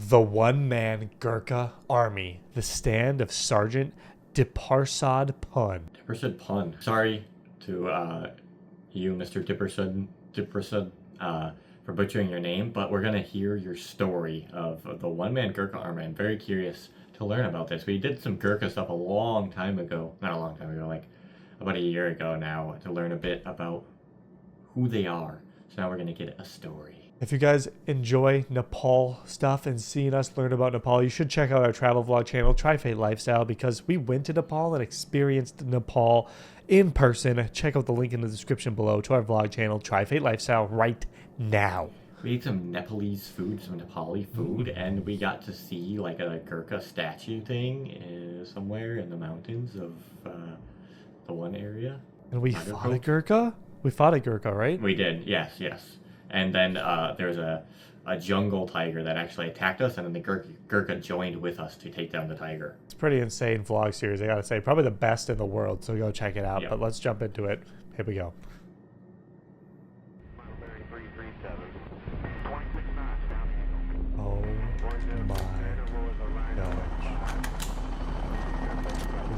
The One-Man Gurkha Army, the Stand of Sgt. Dipprasad Pun. Dipprasad Pun. Sorry to you, Mr. Dipprasad, for butchering your name, but we're gonna hear your story of the One-Man Gurkha Army. I'm very curious to learn about this. We did some Gurkha stuff a long time ago. Not a long time ago, like about a year ago now, to learn a bit about who they are. So now we're gonna get a story. If you guys enjoy Nepal stuff and seeing us learn about Nepal, you should check out our travel vlog channel, Tri-Fate Lifestyle, because we went to Nepal and experienced Nepal in person. Check out the link in the description below to our vlog channel, Tri-Fate Lifestyle, right now. We ate some Nepalese food, some Nepali food, and we got to see like a Gurkha statue thing somewhere in the mountains of the one area. And we fought a Gurkha? We fought a Gurkha, right? We did, yes. And then there's a jungle tiger that actually attacked us, and then the Gurkha joined with us to take down the tiger. It's a pretty insane vlog series, I gotta say. Probably the best in the world, so go check it out. Yep. But let's jump into it. Here we go. Oh my gosh.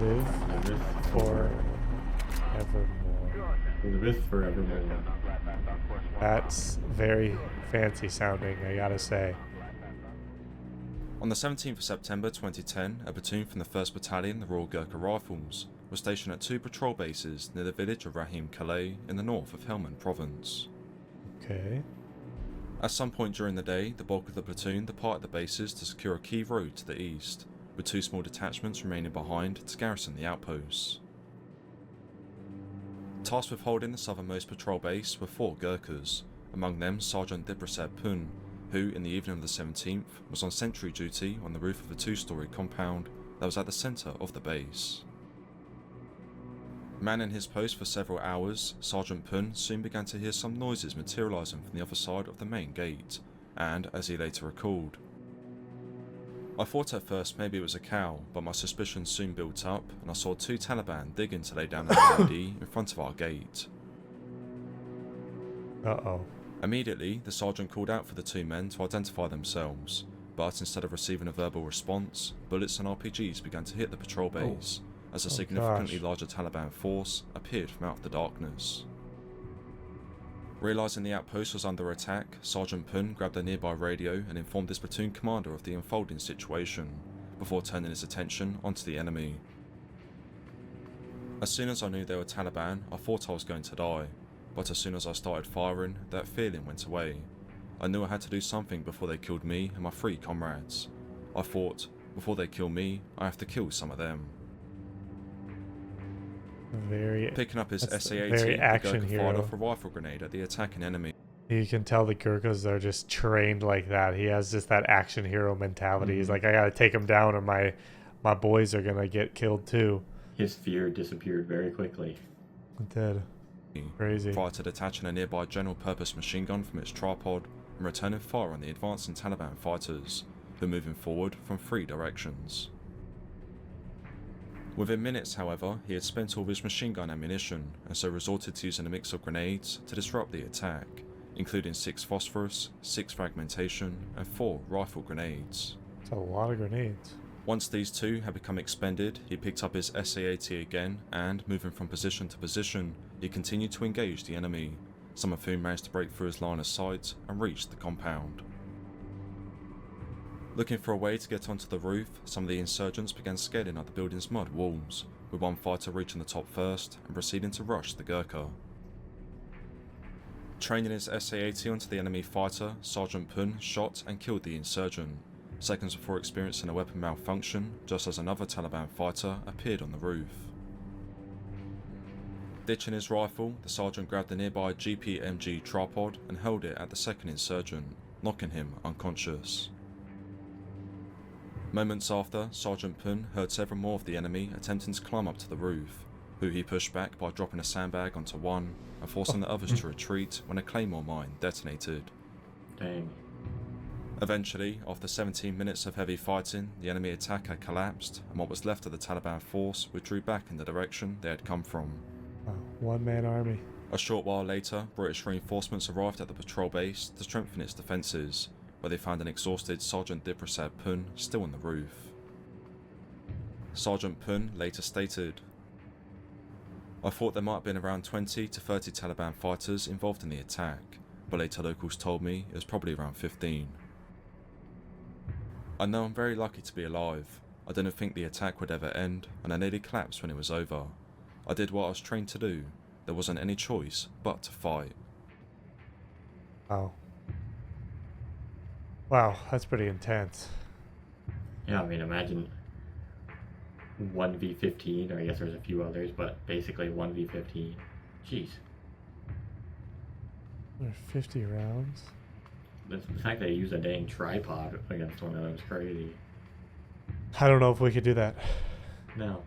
Live forevermore. Live forevermore. That's very fancy sounding, I gotta say. On the 17th of September 2010, a platoon from the 1st Battalion, the Royal Gurkha Rifles, was stationed at 2 patrol bases near the village of Rahim Kalay in the north of Helmand Province. Okay. At some point during the day, the bulk of the platoon departed the bases to secure a key road to the east, with 2 small detachments remaining behind to garrison the outposts. Tasked with holding the southernmost patrol base were 4 Gurkhas, among them Sergeant Dipprasad Pun, who in the evening of the 17th was on sentry duty on the roof of a 2-storey compound that was at the centre of the base. Manning his post for several hours, Sergeant Pun soon began to hear some noises materialising from the other side of the main gate, and as he later recalled, I thought at first maybe it was a cow, but my suspicions soon built up and I saw 2 Taliban digging to lay down an IED in front of our gate. Uh-oh. Immediately, the sergeant called out for the 2 men to identify themselves, but instead of receiving a verbal response, bullets and RPGs began to hit the patrol base, as a significantly larger Taliban force appeared from out of the darkness. Realising the outpost was under attack, Sergeant Pun grabbed a nearby radio and informed his platoon commander of the unfolding situation, before turning his attention onto the enemy. As soon as I knew they were Taliban, I thought I was going to die, but as soon as I started firing, that feeling went away. I knew I had to do something before they killed me and my 3 comrades. I thought, before they kill me, I have to kill some of them. Picking up his SA-80, the Gurkha fired off a rifle grenade at the attacking enemy. You can tell the Gurkhas are just trained like that. He has just that action hero mentality. He's like, I gotta take him down or my boys are gonna get killed too. His fear disappeared very quickly. It did. Crazy. Prior to detaching a nearby general purpose machine gun from its tripod and returning fire on the advancing Taliban fighters, who were moving forward from 3 directions. Within minutes, however, he had spent all his machine gun ammunition, and so resorted to using a mix of grenades to disrupt the attack, including 6 phosphorus, 6 fragmentation, and 4 rifle grenades. That's a lot of grenades. Once these 2 had become expended, he picked up his SA-80 again, and, moving from position to position, he continued to engage the enemy, some of whom managed to break through his line of sight and reached the compound. Looking for a way to get onto the roof, some of the insurgents began scaling up the building's mud walls, with one fighter reaching the top first and proceeding to rush the Gurkha. Training his SA-80 onto the enemy fighter, Sergeant Pun shot and killed the insurgent, seconds before experiencing a weapon malfunction just as another Taliban fighter appeared on the roof. Ditching his rifle, the sergeant grabbed the nearby GPMG tripod and held it at the second insurgent, knocking him unconscious. Moments after, Sergeant Pun heard several more of the enemy attempting to climb up to the roof, who he pushed back by dropping a sandbag onto one and forcing the others to retreat when a claymore mine detonated. Dang. Eventually, after 17 minutes of heavy fighting, the enemy attack had collapsed and what was left of the Taliban force withdrew back in the direction they had come from. One-man army. A short while later, British reinforcements arrived at the patrol base to strengthen its defences, where they found an exhausted Sergeant Dipprasad Pun still on the roof. Sergeant Pun later stated, "I thought there might have been around 20 to 30 Taliban fighters involved in the attack, but later locals told me it was probably around 15. I know I'm very lucky to be alive. I didn't think the attack would ever end, and I nearly collapsed when it was over. I did what I was trained to do. There wasn't any choice but to fight." Wow. Wow, that's pretty intense. Yeah, I mean, imagine 1v15, or I guess there's a few others, but basically 1v15. Jeez. There are 50 rounds. The fact that they use a dang tripod against one of them is crazy. I don't know if we could do that. No.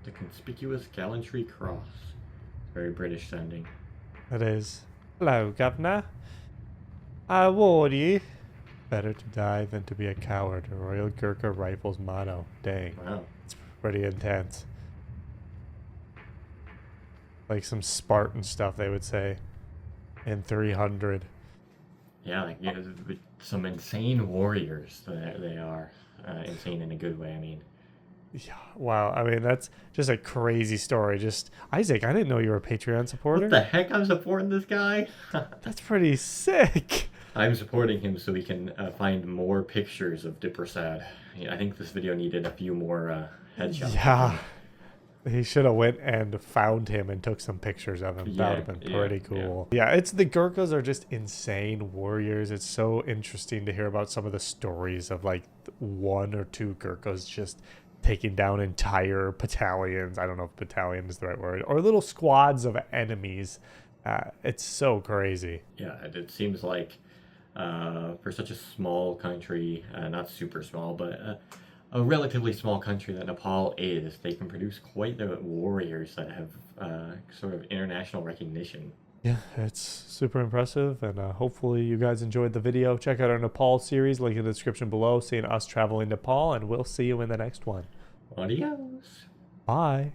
The Conspicuous Gallantry Cross. Very British sounding. It is. Hello, Governor. I award you. Better to die than to be a coward. A Royal Gurkha Rifles motto. Dang. Wow. It's pretty intense. Like some Spartan stuff, they would say. In 300. Yeah, like, yeah, some insane warriors. They are insane in a good way. I mean, Yeah, wow. I mean, that's just a crazy story. Just Isaac, I didn't know you were a Patreon supporter. what the heck? I'm supporting this guy. That's pretty sick. I'm supporting him so we can find more pictures of Dipprasad. Yeah, I think this video needed a few more headshots. Yeah. He should have went and found him and took some pictures of him. That would have been pretty cool. Yeah, it's the Gurkhas are just insane warriors. It's so interesting to hear about some of the stories of like one or two Gurkhas just taking down entire battalions. I don't know if battalion is the right word. Or little squads of enemies. It's so crazy. Yeah, it seems like for such a small country, not super small, but a relatively small country that Nepal is, they can produce quite the warriors that have sort of international recognition. Yeah, it's super impressive, and hopefully you guys enjoyed the video. Check out our Nepal series, link in the description below, seeing us traveling Nepal, and we'll see you in the next one. Adios. Bye.